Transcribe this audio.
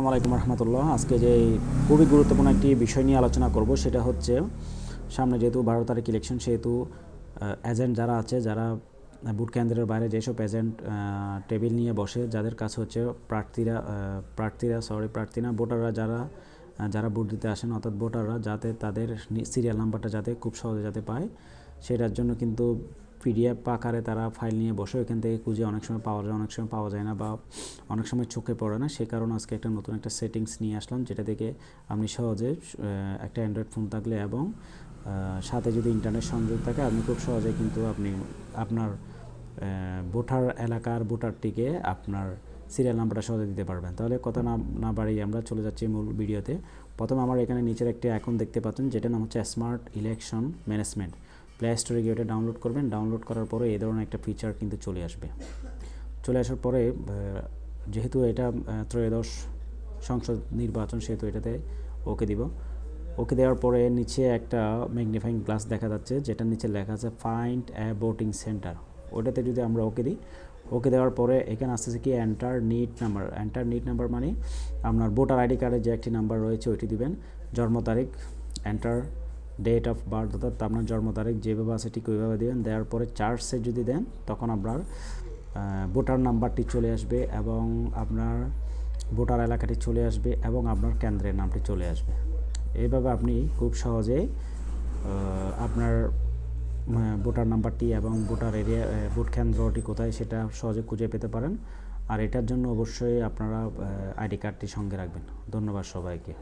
আসসালামু আলাইকুম রহমতুল্লাহ। আজকে যে খুবই গুরুত্বপূর্ণ একটি বিষয় নিয়ে আলোচনা করব সেটা হচ্ছে সামনে যেহেতু 12 তারিখ ইলেকশন, সেহেতু এজেন্ট যারা আছে, যারা ভোট কেন্দ্রের বাইরে যেসব এজেন্ট টেবিল নিয়ে বসে, যাদের কাছে হচ্ছে প্রার্থী না ভোটাররা যারা যারা ভোট দিতে আসেন, অর্থাৎ ভোটাররা যাতে তাদের সিরিয়াল নাম্বারটা যাতে খুব সহজে যাতে পায়, সেটার জন্য কিন্তু পিডিএফ আকারে তারা ফাইল নিয়ে বসে ওইখান থেকে খুঁজে অনেক সময় পাওয়া যায়, অনেক সময় পাওয়া যায় না, বা অনেক সময় চোখে পড়ে না। সে কারণে আজকে একটা নতুন একটা সেটিংস নিয়ে আসলাম, যেটা থেকে আপনি সহজে একটা অ্যান্ড্রয়েড ফোন থাকলে এবং সাথে যদি ইন্টারনেট সংযোগ থাকে, আপনি খুব সহজে কিন্তু আপনি আপনার ভোটার এলাকার ভোটারটিকে আপনার সিরিয়াল নাম্বারটা সহজে দিতে পারবেন। তাহলে কথা না বাড়িয়ে আমরা চলে যাচ্ছি মূল ভিডিওতে। প্রথমে আমার এখানে নিচের একটি আইকন দেখতে পাচ্ছেন, যেটার নাম হচ্ছে স্মার্ট ইলেকশন ম্যানেজমেন্ট। প্লে স্টোরে গিয়ে ওটা ডাউনলোড করবেন। ডাউনলোড করার পরে এই ধরনের একটা ফিচার কিন্তু চলে আসবে। চলে আসার পরে যেহেতু এটা ত্রয়োদশ সংসদ নির্বাচন, সেহেতু এটাতে ওকে দিব। ওকে দেওয়ার পরে নিচে একটা ম্যাগনিফাইং গ্লাস দেখা যাচ্ছে, যেটার নিচে লেখা আছে ফাইন্ড এ ভোটিং সেন্টার। ওটাতে যদি আমরা ওকে দিই, ওকে দেওয়ার পরে এখানে আসতেছে কি এন্টার নিট নাম্বার। এন্টার নিট নাম্বার মানে আপনার ভোটার আইডি কার্ডের যে একটি নাম্বার রয়েছে ওইটি দিবেন। জন্ম তারিখ, এন্টার ডেট অফ বার্থ, অর্থাৎ আপনার জন্ম তারিখ যেভাবে আছে ঠিক ওইভাবে দেবেন। দেওয়ার পরে চার্জে যদি দেন, তখন আপনার ভোটার নাম্বারটি চলে আসবে এবং আপনার ভোটার এলাকাটি চলে আসবে এবং আপনার কেন্দ্রের নামটি চলে আসবে। এইভাবে আপনি খুব সহজেই আপনার ভোটার নাম্বারটি এবং ভোটার এরিয়া, ভোট কেন্দ্রটি কোথায় সেটা সহজে খুঁজে পেতে পারেন। আর এটার জন্য অবশ্যই আপনারা আইডি কার্ডটি সঙ্গে রাখবেন। ধন্যবাদ সবাইকে।